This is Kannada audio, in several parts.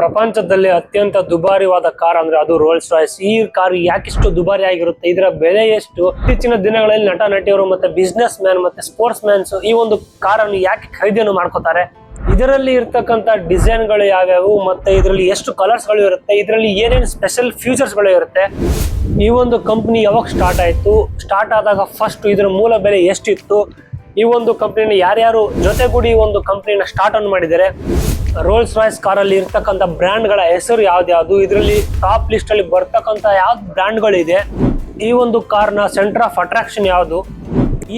ಪ್ರಪಂಚದಲ್ಲಿ ಅತ್ಯಂತ ದುಬಾರಿವಾದ ಕಾರ್ ಅಂದ್ರೆ ಅದು ರೋಲ್ಸ್ ರಾಯ್ಸ್. ಈ ಕಾರ್ ಯಾಕಿಷ್ಟು ದುಬಾರಿ ಆಗಿರುತ್ತೆ, ಇದರ ಬೆಲೆ ಎಷ್ಟು? ಇತ್ತೀಚಿನ ದಿನಗಳಲ್ಲಿ ನಟ ನಟಿಯರು ಮತ್ತೆ ಬಿಸ್ನೆಸ್ ಮ್ಯಾನ್ ಮತ್ತೆ ಸ್ಪೋರ್ಟ್ಸ್ ಮ್ಯಾನ್ಸ್ ಈ ಒಂದು ಕಾರ್ ಅನ್ನು ಯಾಕೆ ಖರೀದಿಯನ್ನು ಮಾಡ್ಕೋತಾರೆ? ಇದರಲ್ಲಿ ಇರ್ತಕ್ಕಂಥ ಡಿಸೈನ್ ಗಳು ಯಾವ್ಯಾವು, ಮತ್ತೆ ಇದರಲ್ಲಿ ಎಷ್ಟು ಕಲರ್ಸ್ ಗಳು ಇರುತ್ತೆ, ಇದರಲ್ಲಿ ಏನೇನು ಸ್ಪೆಷಲ್ ಫೀಚರ್ಸ್ ಗಳು ಇರುತ್ತೆ, ಈ ಒಂದು ಕಂಪನಿ ಯಾವಾಗ ಸ್ಟಾರ್ಟ್ ಆಯ್ತು, ಸ್ಟಾರ್ಟ್ ಆದಾಗ ಫಸ್ಟ್ ಇದರ ಮೂಲ ಬೆಲೆ ಎಷ್ಟಿತ್ತು, ಈ ಒಂದು ಕಂಪನಿನ ಯಾರ್ಯಾರು ಜೊತೆಗೂಡಿ ಈ ಒಂದು ಕಂಪನಿನ ಸ್ಟಾರ್ಟ್ ಅನ್ನು ಮಾಡಿದ್ದಾರೆ, ರೋಲ್ಸ್ ರಾಯ್ಸ್ ಕಾರಲ್ಲಿ ಇರ್ತಕ್ಕಂಥ ಬ್ರ್ಯಾಂಡ್ ಗಳ ಹೆಸರು ಯಾವ್ದು, ಇದರಲ್ಲಿ ಟಾಪ್ ಲಿಸ್ಟ್ ಅಲ್ಲಿ ಬರ್ತಕ್ಕಂಥ ಯಾವ್ದು ಬ್ರ್ಯಾಂಡ್ ಗಳಿದೆ, ಈ ಒಂದು ಕಾರ್ನ ಸೆಂಟರ್ ಆಫ್ ಅಟ್ರಾಕ್ಷನ್ ಯಾವುದು,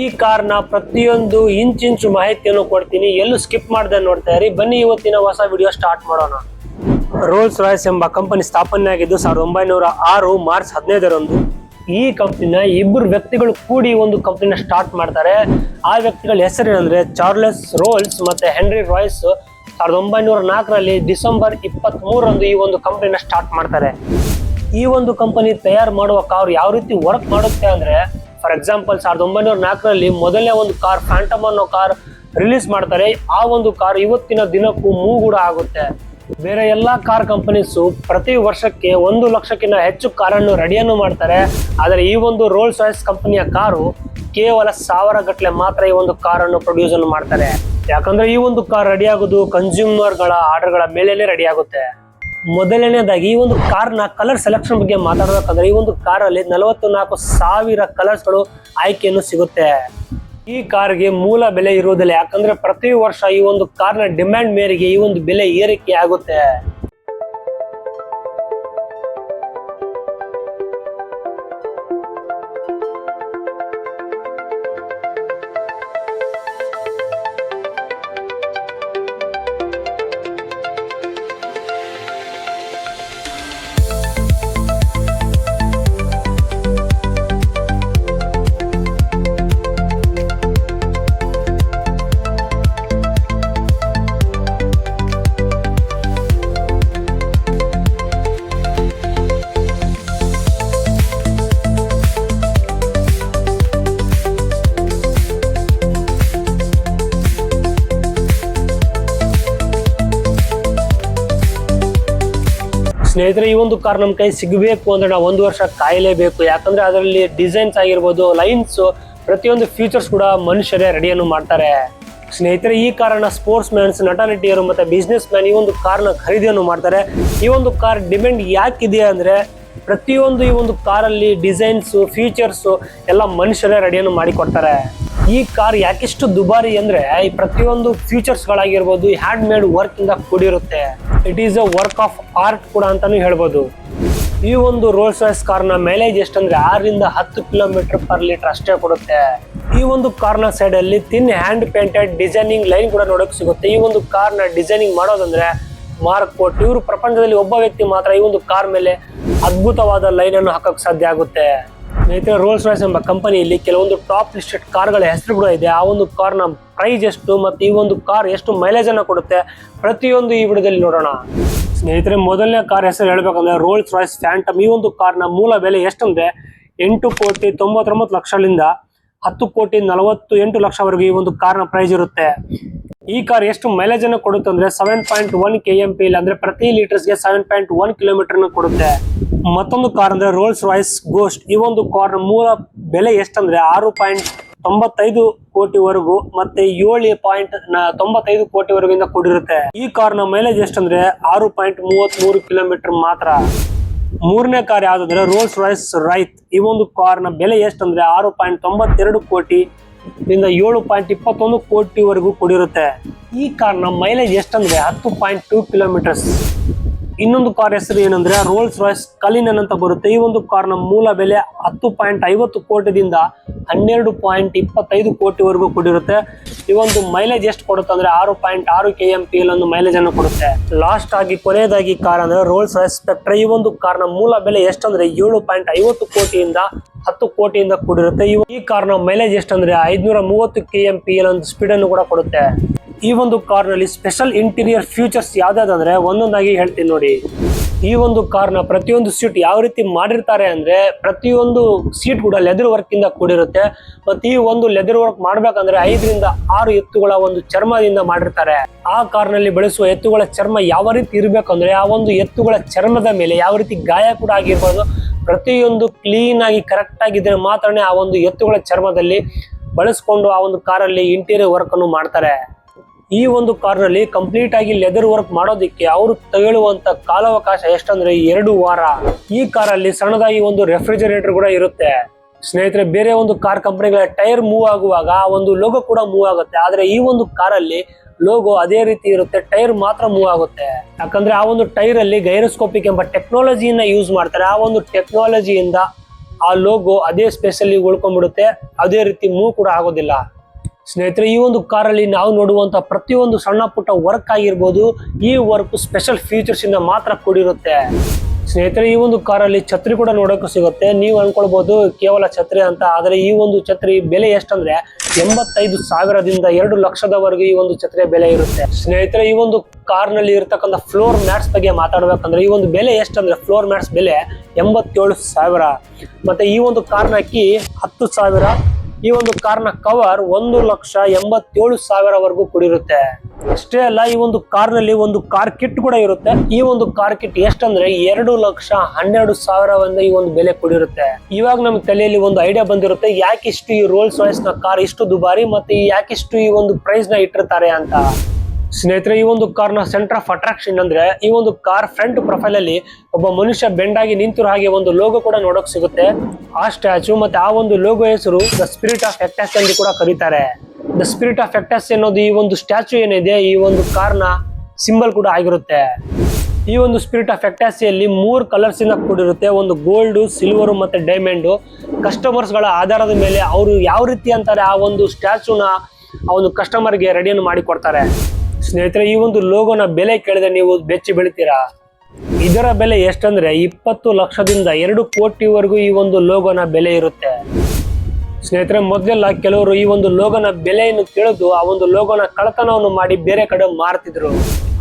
ಈ ಕಾರ್ನ ಪ್ರತಿಯೊಂದು ಇಂಚು ಮಾಹಿತಿಯನ್ನು ಕೊಡ್ತೀನಿ. ಎಲ್ಲೂ ಸ್ಕಿಪ್ ಮಾಡದೆ ನೋಡ್ತಾ ಇರಿ. ಬನ್ನಿ ಇವತ್ತಿನ ಹೊಸ ವಿಡಿಯೋ ಸ್ಟಾರ್ಟ್ ಮಾಡೋಣ. ರೋಲ್ಸ್ ರಾಯ್ಸ್ ಎಂಬ ಕಂಪನಿ ಸ್ಥಾಪನೆ ಆಗಿದ್ದು 1906 ಮಾರ್ಚ್ 15ರಂದು. ಈ ಕಂಪನಿನ ಇಬ್ಬರು ವ್ಯಕ್ತಿಗಳು ಕೂಡಿ ಒಂದು ಕಂಪನಿನ ಸ್ಟಾರ್ಟ್ ಮಾಡ್ತಾರೆ. ಆ ವ್ಯಕ್ತಿಗಳ ಹೆಸರೇನಂದ್ರೆ ಚಾರ್ಲ್ಸ್ ರೋಲ್ಸ್ ಮತ್ತೆ ಹೆನ್ರಿ ರಾಯ್ಸ್. 1904ರಲ್ಲಿ ಡಿಸೆಂಬರ್ 23ರಂದು ಈ ಒಂದು ಕಂಪನಿನ ಸ್ಟಾರ್ಟ್ ಮಾಡ್ತಾರೆ. ಈ ಒಂದು ಕಂಪನಿ ತಯಾರು ಮಾಡುವ ಕಾರ್ ಯಾವ ರೀತಿ ವರ್ಕ್ ಮಾಡುತ್ತೆ ಅಂದ್ರೆ, ಫಾರ್ ಎಕ್ಸಾಂಪಲ್ 1904ರಲ್ಲಿ ಮೊದಲನೇ ಒಂದು ಕಾರ್ ಫ್ಯಾಂಟಮ್ ಅನ್ನೋ ಕಾರ್ ರಿಲೀಸ್ ಮಾಡ್ತಾರೆ. ಆ ಒಂದು ಕಾರ್ ಇವತ್ತಿನ ದಿನಕ್ಕೂ ಮೂಗೂಡ ಆಗುತ್ತೆ. ಬೇರೆ ಎಲ್ಲಾ ಕಾರ್ ಕಂಪನೀಸು ಪ್ರತಿ ವರ್ಷಕ್ಕೆ 1 ಲಕ್ಷಕ್ಕಿಂತ ಹೆಚ್ಚು ಕಾರನ್ನು ರೆಡಿಯನ್ನು ಮಾಡ್ತಾರೆ. ಆದರೆ ಈ ಒಂದು ರೋಲ್ಸ್ ರಾಯ್ಸ್ ಕಂಪನಿಯ ಕಾರು ಕೇವಲ 1000 ಗಟ್ಟಲೆ ಮಾತ್ರ ಈ ಒಂದು ಕಾರನ್ನು ಪ್ರೊಡ್ಯೂಸ್ ಅನ್ನು ಮಾಡ್ತಾರೆ. ಯಾಕಂದ್ರೆ ಈ ಒಂದು ಕಾರ್ ರೆಡಿ ಆಗೋದು ಕನ್ಸ್ಯೂಮರ್ ಗಳ ಆರ್ಡರ್ ಗಳ ಮೇಲೆ ರೆಡಿ ಆಗುತ್ತೆ. ಮೊದಲನೇದಾಗಿ ಈ ಒಂದು ಕಾರ್ನ ಕಲರ್ ಸೆಲೆಕ್ಷನ್ ಬಗ್ಗೆ ಮಾತಾಡಬೇಕಂದ್ರೆ, ಈ ಒಂದು ಕಾರಲ್ಲಿ 44,000 ಕಲರ್ಸ್ ಗಳು ಆಯ್ಕೆಯನ್ನು ಸಿಗುತ್ತೆ. ಈ ಕಾರ್ಗೆ ಮೂಲ ಬೆಲೆ ಇರುವುದಿಲ್ಲ, ಯಾಕಂದ್ರೆ ಪ್ರತಿ ವರ್ಷ ಈ ಒಂದು ಕಾರ್ನ ಡಿಮ್ಯಾಂಡ್ ಮೇರೆಗೆ ಈ ಒಂದು ಬೆಲೆ ಏರಿಕೆ ಆಗುತ್ತೆ. ಸ್ನೇಹಿತರೆ, ಈ ಒಂದು ಕಾರ್ ನಮ್ಮ ಕೈ ಸಿಗಬೇಕು ಅಂದ್ರೆ ನಾವು 1 ವರ್ಷ ಕಾಯಲೇಬೇಕು. ಯಾಕಂದ್ರೆ ಅದರಲ್ಲಿ ಡಿಸೈನ್ಸ್ ಆಗಿರ್ಬೋದು, ಲೈನ್ಸ್, ಪ್ರತಿಯೊಂದು ಫೀಚರ್ಸ್ ಕೂಡ ಮನುಷ್ಯರೇ ರೆಡಿಯನ್ನು ಮಾಡ್ತಾರೆ. ಸ್ನೇಹಿತರೆ, ಈ ಕಾರನ್ನ ಸ್ಪೋರ್ಟ್ಸ್ ಮ್ಯಾನ್ಸ್, ನಟ ನಟಿಯರು ಮತ್ತೆ ಬಿಸ್ನೆಸ್ ಮ್ಯಾನ್ ಈ ಒಂದು ಕಾರ್ನ ಖರೀದಿಯನ್ನು ಮಾಡ್ತಾರೆ. ಈ ಒಂದು ಕಾರ್ ಡಿಮ್ಯಾಂಡ್ ಯಾಕಿದೆ ಅಂದ್ರೆ, ಪ್ರತಿಯೊಂದು ಈ ಒಂದು ಕಾರಲ್ಲಿ ಡಿಸೈನ್ಸ್, ಫೀಚರ್ಸ್ ಎಲ್ಲ ಮನುಷ್ಯರೇ ರೆಡಿಯನ್ನು ಮಾಡಿ ಕೊಡ್ತಾರೆ. ಈ ಕಾರ್ ಯಾಕಿಷ್ಟು ದುಬಾರಿ ಅಂದ್ರೆ, ಈ ಪ್ರತಿಯೊಂದು ಫೀಚರ್ಸ್ ಗಳಾಗಿರ್ಬೋದು ಹ್ಯಾಂಡ್ ಮೇಡ್ ವರ್ಕ್ ಇಂದ ಕೂಡಿರುತ್ತೆ. It is a work of art ಕೂಡ ಅಂತಾನು ಹೇಳ್ಬೋದು. ಈ ಒಂದು ರೋಲ್ಸ್ ರಾಯ್ಸ್ ಕಾರ್ನ ಮೈಲೇಜ್ ಎಷ್ಟಂದ್ರೆ 6 ರಿಂದ 10 km/ಲೀಟರ್ ಅಷ್ಟೇ ಕೊಡುತ್ತೆ. ಈ ಒಂದು ಕಾರ್ನ ಸೈಡ್ ಅಲ್ಲಿ thin hand painted designing line ಕೂಡ ನೋಡಕ್ ಸಿಗುತ್ತೆ. ಈ ಒಂದು ಕಾರ್ನ ಡಿಸೈನಿಂಗ್ ಮಾಡೋದಂದ್ರೆ ಮಾರ್ಕ್ ಕೋಟ್. ಇವರು ಪ್ರಪಂಚದಲ್ಲಿ ಒಬ್ಬ ವ್ಯಕ್ತಿ ಮಾತ್ರ ಈ ಒಂದು ಕಾರ್ ಮೇಲೆ ಅದ್ಭುತವಾದ ಲೈನ್ ಅನ್ನು ಹಾಕಕ್ ಸಾಧ್ಯ ಆಗುತ್ತೆ. ಸ್ನೇಹಿತರೆ, ರೋಲ್ಸ್ ರಾಯ್ಸ್ ಎಂಬ ಕಂಪನಿಯಲ್ಲಿ ಕೆಲವೊಂದು ಟಾಪ್ ಲಿಸ್ಟೆಡ್ ಕಾರ್ಗಳ ಹೆಸರು ಕೂಡ ಇದೆ. ಆ ಒಂದು ಕಾರ್ನ ಪ್ರೈಸ್ ಎಷ್ಟು ಮತ್ತೆ ಈ ಒಂದು ಕಾರ್ ಎಷ್ಟು ಮೈಲೇಜ್ ಅನ್ನ ಕೊಡುತ್ತೆ, ಪ್ರತಿಯೊಂದು ಈ ವಿಡಿಯೋದಲ್ಲಿ ನೋಡೋಣ. ಸ್ನೇಹಿತರೆ, ಮೊದಲನೇ ಕಾರ್ ಹೆಸರು ಹೇಳ್ಬೇಕಂದ್ರೆ ರೋಲ್ಸ್ ರಾಯ್ಸ್ ಫ್ಯಾಂಟಮ್. ಈ ಒಂದು ಕಾರ್ನ ಮೂಲ ಬೆಲೆ ಎಷ್ಟಂದ್ರೆ 8,99,00,000ದಿಂದ 10,48,00,000ವರೆಗೂ ಈ ಒಂದು ಕಾರ್ನ ಪ್ರೈಸ್ ಇರುತ್ತೆ. ಈ ಕಾರ್ ಎಷ್ಟು ಮೈಲೇಜ್ ಅನ್ನು ಕೊಡುತ್ತೆ ಅಂದ್ರೆ 7.1 kmp, ಅಂದ್ರೆ ಪ್ರತಿ ಲೀಟರ್ಸ್ಗೆ 7.1 km ಕೊಡುತ್ತೆ. ಮತ್ತೊಂದು ಕಾರ್ ಅಂದ್ರೆ ರೋಲ್ಸ್ ರಾಯ್ಸ್ ಗೋಸ್ಟ್. ಈ ಒಂದು ಕಾರ್ ಮೂಲ ಬೆಲೆ ಎಷ್ಟಂದ್ರೆ 6.95 ಕೋಟಿವರೆಗೂ ಮತ್ತೆ 7.95 ಕೋಟಿವರೆಗಿಂದ ಕೂಡಿರುತ್ತೆ. ಈ ಕಾರ್ನ ಮೈಲೇಜ್ ಎಷ್ಟಂದ್ರೆ 6.33 km ಮಾತ್ರ. ಮೂರನೇ ಕಾರ್ ಯಾವ್ದಂದ್ರೆ ರೋಲ್ಸ್ ರಾಯ್ಸ್ ರೈತ್. ಈ ಒಂದು ಕಾರ್ನ ಬೆಲೆ ಎಷ್ಟಂದ್ರೆ 6.92 ಕೋಟಿ ರಿಂದ 7.21 ಕೋಟಿವರೆಗೂ ಕೂಡಿರುತ್ತೆ. ಈ ಕಾರ್ನ ಮೈಲೇಜ್ ಎಷ್ಟಂದ್ರೆ 10.2 km. ಇನ್ನೊಂದು ಕಾರ್ ಹೆಸರು ಏನಂದ್ರೆ ರೋಲ್ಸ್ ರಾಯ್ಸ್ ಕಲಿನನ್ ಅಂತ ಬರುತ್ತೆ. ಈ ಒಂದು ಕಾರ್ನ ಮೂಲ ಬೆಲೆ 10.50 ಕೋಟಿದಿಂದ 12.25 ಕೋಟಿವರೆಗೂ ಕೂಡಿರುತ್ತೆ. ಈ ಒಂದು ಮೈಲೇಜ್ ಎಷ್ಟು ಕೊಡುತ್ತೆ ಅಂದ್ರೆ 6.6 kmp ಒಂದು ಮೈಲೇಜ್ ಅನ್ನು ಕೊಡುತ್ತೆ. ಲಾಸ್ಟ್ ಆಗಿ ಕೊನೆಯದಾಗಿ ಕಾರ್ ಅಂದ್ರೆ ರೋಲ್ಸ್ ರಾಯ್ಸ್ ಸ್ಪೆಕ್ಟ್ರಾ. ಈ ಒಂದು ಕಾರ್ನ ಮೂಲ ಬೆಲೆ ಎಷ್ಟಂದ್ರೆ 7.50 ಕೋಟಿಯಿಂದ 10 ಕೋಟಿಯಿಂದ ಕೂಡಿರುತ್ತೆ. ಈ ಕಾರ್ನ ಮೈಲೇಜ್ ಎಷ್ಟಂದ್ರೆ 530 kmp ಒಂದು ಸ್ಪೀಡ್ ಅನ್ನು ಕೂಡ ಕೊಡುತ್ತೆ. ಈ ಒಂದು ಕಾರ್ ನಲ್ಲಿ ಸ್ಪೆಷಲ್ ಇಂಟೀರಿಯರ್ ಫೀಚರ್ಸ್ ಯಾವ್ದಾದ್ರೆ ಒಂದೊಂದಾಗಿ ಹೇಳ್ತೀನಿ ನೋಡಿ. ಈ ಒಂದು ಕಾರ್ನ ಪ್ರತಿಯೊಂದು ಸೀಟ್ ಯಾವ ರೀತಿ ಮಾಡಿರ್ತಾರೆ ಅಂದ್ರೆ ಪ್ರತಿಯೊಂದು ಸೀಟ್ ಕೂಡ ಲೆದರ್ ವರ್ಕ್ ಇಂದ ಕೂಡಿರುತ್ತೆ. ಮತ್ತೆ ಈ ಒಂದು ಲೆದರ್ ವರ್ಕ್ ಮಾಡ್ಬೇಕಂದ್ರೆ 5 ರಿಂದ 6 ಎತ್ತುಗಳ ಒಂದು ಚರ್ಮದಿಂದ ಮಾಡಿರ್ತಾರೆ. ಆ ಕಾರ್ನಲ್ಲಿ ಬಳಸುವ ಎತ್ತುಗಳ ಚರ್ಮ ಯಾವ ರೀತಿ ಇರ್ಬೇಕಂದ್ರೆ ಆ ಒಂದು ಎತ್ತುಗಳ ಚರ್ಮದ ಮೇಲೆ ಯಾವ ರೀತಿ ಗಾಯ ಕೂಡ ಆಗಿರ್ಬೋದು, ಪ್ರತಿಯೊಂದು ಕ್ಲೀನ್ ಆಗಿ ಕರೆಕ್ಟ್ ಆಗಿದ್ರೆ ಮಾತ್ರನೇ ಆ ಒಂದು ಎತ್ತುಗಳ ಚರ್ಮದಲ್ಲಿ ಬಳಸ್ಕೊಂಡು ಆ ಒಂದು ಕಾರಲ್ಲಿ ಇಂಟೀರಿಯರ್ ವರ್ಕ್ ಅನ್ನು ಮಾಡ್ತಾರೆ. ಈ ಒಂದು ಕಾರ್ನಲ್ಲಿ ಕಂಪ್ಲೀಟ್ ಆಗಿ ಲೆದರ್ ವರ್ಕ್ ಮಾಡೋದಿಕ್ಕೆ ಅವರು ತಗೊಳ್ಳುವಂತ ಕಾಲಾವಕಾಶ ಎಷ್ಟಂದ್ರೆ 2 ವಾರ. ಈ ಕಾರಲ್ಲಿ ಸಣ್ಣದಾಗಿ ಒಂದು ರೆಫ್ರಿಜರೇಟರ್ ಕೂಡ ಇರುತ್ತೆ. ಸ್ನೇಹಿತರೆ, ಬೇರೆ ಒಂದು ಕಾರ್ ಕಂಪನಿಗಳ ಟೈರ್ ಮೂವ್ ಆಗುವಾಗ ಆ ಒಂದು ಲೋಗೋ ಕೂಡ ಮೂವ್ ಆಗುತ್ತೆ. ಆದ್ರೆ ಈ ಒಂದು ಕಾರಲ್ಲಿ ಲೋಗೋ ಅದೇ ರೀತಿ ಇರುತ್ತೆ, ಟೈರ್ ಮಾತ್ರ ಮೂವ್ ಆಗುತ್ತೆ. ಯಾಕಂದ್ರೆ ಆ ಒಂದು ಟೈರ್ ಅಲ್ಲಿ ಗೈರೋಸ್ಕೋಪಿಕ್ ಎಂಬ ಟೆಕ್ನಾಲಜಿಯನ್ನ ಯೂಸ್ ಮಾಡ್ತಾರೆ. ಆ ಒಂದು ಟೆಕ್ನಾಲಜಿಯಿಂದ ಆ ಲೋಗೋ ಅದೇ ಸ್ಪೇಸ್ ಅಲ್ಲಿ ಉಳ್ಕೊಂಡ್ಬಿಡುತ್ತೆ, ಅದೇ ರೀತಿ ಮೂವ್ ಕೂಡ ಆಗೋದಿಲ್ಲ. ಸ್ನೇಹಿತರೆ, ಈ ಒಂದು ಕಾರಲ್ಲಿ ನಾವು ನೋಡುವಂತ ಪ್ರತಿಯೊಂದು ಸಣ್ಣ ಪುಟ್ಟ ವರ್ಕ್ ಆಗಿರ್ಬೋದು, ಈ ವರ್ಕ್ ಸ್ಪೆಷಲ್ ಫೀಚರ್ಸ್ ಇಂದ ಮಾತ್ರ ಕೂಡಿರುತ್ತೆ. ಸ್ನೇಹಿತರೆ, ಈ ಒಂದು ಕಾರಲ್ಲಿ ಛತ್ರಿ ಕೂಡ ನೋಡೋಕೆ ಸಿಗುತ್ತೆ. ನೀವು ಅನ್ಕೊಳ್ಬಹುದು ಕೇವಲ ಛತ್ರಿ ಅಂತ, ಆದ್ರೆ ಈ ಒಂದು ಛತ್ರಿ ಬೆಲೆ ಎಷ್ಟಂದ್ರೆ 85,000ದಿಂದ 2 ಲಕ್ಷದವರೆಗೂ ಈ ಒಂದು ಛತ್ರಿಯ ಬೆಲೆ ಇರುತ್ತೆ. ಸ್ನೇಹಿತರೆ, ಈ ಒಂದು ಕಾರ್ನಲ್ಲಿ ಇರತಕ್ಕಂಥ ಫ್ಲೋರ್ ಮ್ಯಾಟ್ಸ್ ಬಗ್ಗೆ ಮಾತಾಡ್ಬೇಕಂದ್ರೆ ಈ ಒಂದು ಬೆಲೆ ಎಷ್ಟಂದ್ರೆ ಫ್ಲೋರ್ ಮ್ಯಾಟ್ಸ್ ಬೆಲೆ 87,000. ಮತ್ತೆ ಈ ಒಂದು ಕಾರ್ನ ಕೀ 10,000. ಈ ಒಂದು ಕಾರ್ನ ಕವರ್ 1,87,000ವರೆಗೂ ಕೂಡಿರುತ್ತೆ. ಅಷ್ಟೇ ಅಲ್ಲ, ಈ ಒಂದು ಕಾರ್ನಲ್ಲಿ ಒಂದು ಕಾರ್ ಕಿಟ್ ಕೂಡ ಇರುತ್ತೆ. ಈ ಒಂದು ಕಾರ್ ಕಿಟ್ ಎಷ್ಟಂದ್ರೆ 2,12,000 ಈ ಒಂದು ಬೆಲೆ ಕೂಡಿರುತ್ತೆ. ಇವಾಗ ನಮ್ಮ ತಲೆಯಲ್ಲಿ ಒಂದು ಐಡಿಯಾ ಬಂದಿರುತ್ತೆ, ಯಾಕಿಷ್ಟು ಈ ರೋಲ್ಸ್ ರಾಯ್ಸ್ ನ ಕಾರ್ ಇಷ್ಟು ದುಬಾರಿ ಮತ್ತೆ ಯಾಕಿಷ್ಟು ಈ ಒಂದು ಪ್ರೈಸ್ ನ ಇಟ್ಟಿರ್ತಾರೆ ಅಂತ. ಸ್ನೇಹಿತರೆ, ಈ ಒಂದು ಕಾರ್ನ ಸೆಂಟರ್ ಆಫ್ ಅಟ್ರಾಕ್ಷನ್ ಅಂದ್ರೆ ಈ ಒಂದು ಕಾರ್ ಫ್ರಂಟ್ ಪ್ರೊಫೈಲ್ ಅಲ್ಲಿ ಒಬ್ಬ ಮನುಷ್ಯ ಬೆಂಡ್ ಆಗಿ ನಿಂತಿರೋ ಹಾಗೆ ಒಂದು ಲೋಗೋ ಕೂಡ ನೋಡೋಕ್ ಸಿಗುತ್ತೆ. ಆ ಸ್ಟ್ಯಾಚು ಮತ್ತೆ ಆ ಒಂದು ಲೋಗೋ ಹೆಸರು ದ ಸ್ಪಿರಿಟ್ ಆಫ್ ಹೆಕ್ಟಸ್ ಎಂದು ಕೂಡ ಕರೀತಾರೆ. ದ ಸ್ಪಿರಿಟ್ ಆಫ್ ಹೆಕ್ಟಸ್ ಅನ್ನೋದು ಈ ಒಂದು ಸ್ಟ್ಯಾಚು ಏನಿದೆ ಈ ಒಂದು ಕಾರ್ನ ಸಿಂಬಲ್ ಕೂಡ ಆಗಿರುತ್ತೆ. ಈ ಒಂದು ಸ್ಪಿರಿಟ್ ಆಫ್ ಹೆಕ್ಟಾಸಿಯಲ್ಲಿ 3 ಕಲರ್ಸ್ ಇಂದ ಕೂಡಿರುತ್ತೆ. ಒಂದು ಗೋಲ್ಡ್, ಸಿಲ್ವರ್ ಮತ್ತೆ ಡೈಮಂಡ್. ಕಸ್ಟಮರ್ಸ್ ಗಳ ಆಧಾರದ ಮೇಲೆ ಅವರು ಯಾವ ರೀತಿ ಅಂತಾರೆ ಆ ಒಂದು ಸ್ಟ್ಯಾಚುನ ಆ ಒಂದು ಕಸ್ಟಮರ್ಗೆ ರೆಡಿಯನ್ನು ಮಾಡಿ ಕೊಡ್ತಾರೆ. ಸ್ನೇಹಿತರೆ, ಈ ಒಂದು ಲೋಗೋನ ಬೆಲೆ ಕೇಳಿದ್ರೆ ನೀವು ಬೆಚ್ಚಿ ಬೀಳ್ತೀರಾ. ಇದರ ಬೆಲೆ ಎಷ್ಟಂದ್ರೆ 20 ಲಕ್ಷದಿಂದ 2 ಕೋಟಿವರೆಗೂ ಈ ಒಂದು ಲೋಗೋನ ಬೆಲೆ ಇರುತ್ತೆ. ಸ್ನೇಹಿತರೆ, ಮೊದಲೆಲ್ಲ ಕೆಲವರು ಈ ಒಂದು ಲೋಗೋನ ಬೆಲೆಯನ್ನು ತಿಳಿದು ಆ ಒಂದು ಲೋಗೋನ ಕಳ್ಳತನವನ್ನು ಮಾಡಿ ಬೇರೆ ಕಡೆ ಮಾರ್ತಿದ್ರು.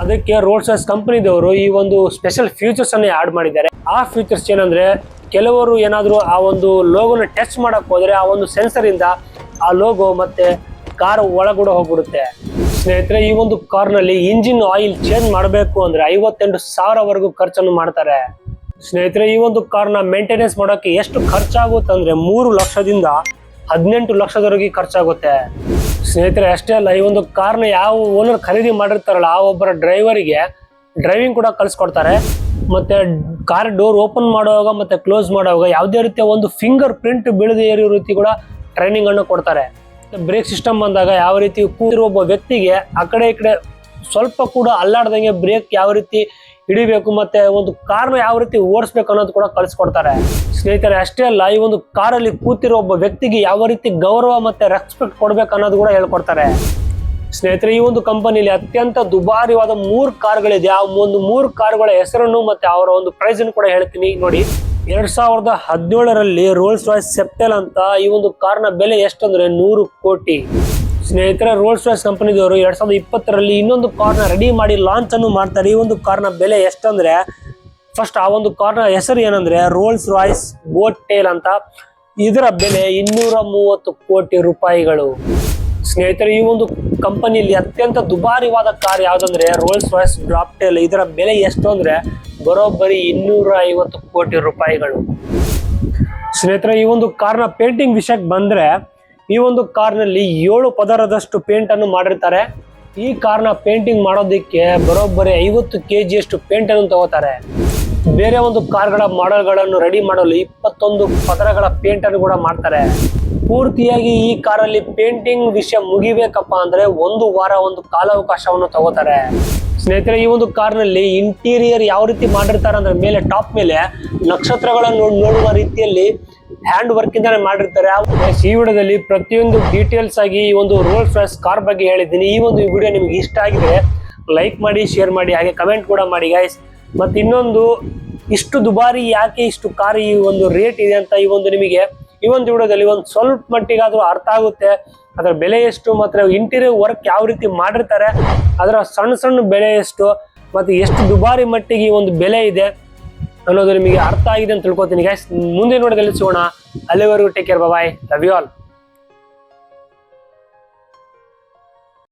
ಅದಕ್ಕೆ ರೋಲ್ಸ್ ರಾಯ್ಸ್ ಕಂಪನಿದವರು ಈ ಒಂದು ಸ್ಪೆಷಲ್ ಫೀಚರ್ಸ್ ಅನ್ನು ಆಡ್ ಮಾಡಿದ್ದಾರೆ. ಆ ಫೀಚರ್ಸ್ ಏನಂದ್ರೆ, ಕೆಲವರು ಏನಾದ್ರು ಆ ಒಂದು ಲೋಗೋನ ಟಚ್ ಮಾಡಕ್ ಹೋದ್ರೆ ಆ ಒಂದು ಸೆನ್ಸರ್ ಇಂದ ಆ ಲೋಗೋ ಮತ್ತೆ ಕಾರ್ ಒಳಗಡೆ ಹೋಗ್ಬಿಡುತ್ತೆ. ಸ್ನೇಹಿತರೆ, ಈ ಒಂದು ಕಾರ್ನಲ್ಲಿ ಇಂಜಿನ್ ಆಯಿಲ್ ಚೇಂಜ್ ಮಾಡಬೇಕು ಅಂದ್ರೆ 58,000ವರೆಗೂ ಖರ್ಚನ್ನು ಮಾಡ್ತಾರೆ. ಸ್ನೇಹಿತರೆ, ಈ ಒಂದು ಕಾರ್ನ ಮೇಂಟೆನೆನ್ಸ್ ಮಾಡೋಕೆ ಎಷ್ಟು ಖರ್ಚಾಗುತ್ತೆ ಅಂದ್ರೆ 3 ಲಕ್ಷದಿಂದ 18 ಲಕ್ಷದವರೆಗೆ ಖರ್ಚಾಗುತ್ತೆ. ಸ್ನೇಹಿತರೆ, ಅಷ್ಟೇ ಅಲ್ಲ, ಈ ಒಂದು ಕಾರ್ನ ಯಾವ ಓನರ್ ಖರೀದಿ ಮಾಡಿರ್ತಾರಲ್ಲ ಆ ಒಬ್ಬರ ಡ್ರೈವರಿಗೆ ಡ್ರೈವಿಂಗ್ ಕೂಡ ಕಲಿಸ್ಕೊಡ್ತಾರೆ. ಮತ್ತೆ ಕಾರ್ ಡೋರ್ ಓಪನ್ ಮಾಡುವಾಗ ಮತ್ತೆ ಕ್ಲೋಸ್ ಮಾಡುವಾಗ ಯಾವುದೇ ರೀತಿಯ ಒಂದು ಫಿಂಗರ್ ಪ್ರಿಂಟ್ ಬೀಳದೇ ಇರೋ ರೀತಿ ಕೂಡ ಟ್ರೈನಿಂಗ್ ಅನ್ನು ಕೊಡ್ತಾರೆ. ಬ್ರೇಕ್ ಸಿಸ್ಟಮ್ ಬಂದಾಗ ಯಾವ ರೀತಿ ಕೂತಿರೋ ಒಬ್ಬ ವ್ಯಕ್ತಿಗೆ ಆ ಕಡೆ ಈ ಕಡೆ ಸ್ವಲ್ಪ ಕೂಡ ಅಲ್ಲಾಡ್ದಂಗೆ ಬ್ರೇಕ್ ಯಾವ ರೀತಿ ಹಿಡಿಬೇಕು ಮತ್ತೆ ಒಂದು ಕಾರ್ನ ಯಾವ ರೀತಿ ಓಡಿಸ್ಬೇಕು ಅನ್ನೋದು ಕೂಡ ಕಲಿಸ್ಕೊಡ್ತಾರೆ. ಸ್ನೇಹಿತರೆ, ಅಷ್ಟೇ ಅಲ್ಲ, ಈ ಒಂದು ಕಾರಲ್ಲಿ ಕೂತಿರೋ ಒಬ್ಬ ವ್ಯಕ್ತಿಗೆ ಯಾವ ರೀತಿ ಗೌರವ ಮತ್ತೆ ರೆಸ್ಪೆಕ್ಟ್ ಕೊಡ್ಬೇಕು ಅನ್ನೋದು ಕೂಡ ಹೇಳ್ಕೊಡ್ತಾರೆ. ಸ್ನೇಹಿತರೆ, ಈ ಒಂದು ಕಂಪನಿಯಲ್ಲಿ ಅತ್ಯಂತ ದುಬಾರಿವಾದ 3 ಕಾರ್ಗಳಿದೆ. ಆ ಒಂದು 3 ಕಾರುಗಳ ಹೆಸರನ್ನು ಮತ್ತೆ ಅವರ ಒಂದು ಪ್ರೈಸ್ ಅನ್ನು ಕೂಡ ಹೇಳ್ತೀನಿ ನೋಡಿ. 2017ರಲ್ಲಿ ರೋಲ್ಸ್ ರಾಯ್ಸ್ ಸೆಪ್ಟೆಲ್ ಅಂತ ಈ ಒಂದು ಕಾರ್ನ ಬೆಲೆ ಎಷ್ಟಂದ್ರೆ 100 ಕೋಟಿ. ಸ್ನೇಹಿತರೆ, ರೋಲ್ಸ್ ರಾಯ್ಸ್ ಕಂಪನಿದವರು 2020ರಲ್ಲಿ ಇನ್ನೊಂದು ಕಾರ್ನ ರೆಡಿ ಮಾಡಿ ಲಾಂಚ್ ಅನ್ನು ಮಾಡ್ತಾರೆ. ಈ ಒಂದು ಕಾರ್ನ ಬೆಲೆ ಎಷ್ಟಂದ್ರೆ, ಫಸ್ಟ್ ಆ ಒಂದು ಕಾರ್ನ ಹೆಸರು ಏನಂದ್ರೆ ರೋಲ್ಸ್ ರಾಯ್ಸ್ ಬೋಟ್ ಟೇಲ್ ಅಂತ. ಇದರ ಬೆಲೆ 230 ಕೋಟಿ ರೂಪಾಯಿಗಳು. ಸ್ನೇಹಿತರೆ, ಈ ಒಂದು ಕಂಪನಿಯಲ್ಲಿ ಅತ್ಯಂತ ದುಬಾರಿವಾದ ಕಾರ್ ಯಾವ್ದಂದ್ರೆ ರೋಲ್ಸ್ ರಾಯ್ಸ್ ಡ್ರಾಪ್ ಟೇಲ್. ಇದರ ಬೆಲೆ ಎಷ್ಟು ಅಂದ್ರೆ ಬರೋಬ್ಬರಿ 250 ಕೋಟಿ ರೂಪಾಯಿಗಳು. ಸ್ನೇಹಿತರೆ, ಈ ಒಂದು ಕಾರ್ನ ಪೇಂಟಿಂಗ್ ವಿಷಯಕ್ಕೆ ಬಂದ್ರೆ ಈ ಒಂದು ಕಾರ್ನಲ್ಲಿ 7 ಪದರದಷ್ಟು ಪೇಂಟ್ ಅನ್ನು ಮಾಡಿರ್ತಾರೆ. ಈ ಕಾರ್ನ ಪೇಂಟಿಂಗ್ ಮಾಡೋದಿಕ್ಕೆ ಬರೋಬ್ಬರಿ 50 kg ಪೇಂಟ್ ಅನ್ನು ತಗೋತಾರೆ. ಬೇರೆ ಒಂದು ಕಾರ್ಗಳ ಮಾಡೆಲ್ಗಳನ್ನು ರೆಡಿ ಮಾಡಲು 21 ಪದರಗಳ ಪೇಂಟ್ ಅನ್ನು ಕೂಡ ಮಾಡ್ತಾರೆ. ಪೂರ್ತಿಯಾಗಿ ಈ ಕಾರಲ್ಲಿ ಪೇಂಟಿಂಗ್ ವಿಷಯ ಮುಗಿಬೇಕಪ್ಪ ಅಂದ್ರೆ 1 ವಾರ ಒಂದು ಕಾಲಾವಕಾಶವನ್ನು ತಗೋತಾರೆ. ಸ್ನೇಹಿತರೆ, ಈ ಒಂದು ಕಾರ್ನಲ್ಲಿ ಇಂಟೀರಿಯರ್ ಯಾವ ರೀತಿ ಮಾಡಿರ್ತಾರೆ ಅಂದ್ರೆ ಮೇಲೆ ಟಾಪ್ ಮೇಲೆ ನಕ್ಷತ್ರಗಳನ್ನು ನೋಡುವ ರೀತಿಯಲ್ಲಿ ಹ್ಯಾಂಡ್ ವರ್ಕ್ ಇಂದಾನೆ ಮಾಡಿರ್ತಾರೆ. ಈ ವಿಡಿಯೋದಲ್ಲಿ ಪ್ರತಿಯೊಂದು ಡೀಟೇಲ್ಸ್ ಆಗಿ ಈ ಒಂದು ರೋಲ್ಸ್ ರಾಯ್ಸ್ ಕಾರ್ ಬಗ್ಗೆ ಹೇಳಿದ್ದೀನಿ. ಈ ಒಂದು ವಿಡಿಯೋ ನಿಮ್ಗೆ ಇಷ್ಟ ಆಗಿದೆ ಲೈಕ್ ಮಾಡಿ, ಶೇರ್ ಮಾಡಿ, ಹಾಗೆ ಕಮೆಂಟ್ ಕೂಡ ಮಾಡಿ ಗೈಸ್. ಮತ್ತೆ ಇನ್ನೊಂದು, ಇಷ್ಟು ದುಬಾರಿ ಯಾಕೆ ಇಷ್ಟು ಕಾರ್ ಈ ಒಂದು ರೇಟ್ ಇದೆ ಅಂತ ಈ ಒಂದು ನಿಮಗೆ ಈ ಒಂದು ವಿಡಿಯೋದಲ್ಲಿ ಒಂದು ಸ್ವಲ್ಪ ಮಟ್ಟಿಗಾದ್ರೂ ಅರ್ಥ ಆಗುತ್ತೆ. ಅದರ ಬೆಲೆ ಎಷ್ಟು ಮತ್ತೆ ಇಂಟೀರಿಯರ್ ವರ್ಕ್ ಯಾವ ರೀತಿ ಮಾಡಿರ್ತಾರೆ, ಅದರ ಸಣ್ಣ ಸಣ್ಣ ಬೆಲೆ ಎಷ್ಟು ಮತ್ತೆ ಎಷ್ಟು ದುಬಾರಿ ಮಟ್ಟಿಗೆ ಈ ಒಂದು ಬೆಲೆ ಇದೆ ಅನ್ನೋದು ನಿಮಗೆ ಅರ್ಥ ಆಗಿದೆ ಅಂತ ತಿಳ್ಕೊತೀನಿ ಗೈಸ್. ಮುಂದೆ ನೋಡಿದಲ್ಲಿ ಸಿಗೋಣ. ಅಲ್ಲಿವರೆಗೂ take care, bye, love you all.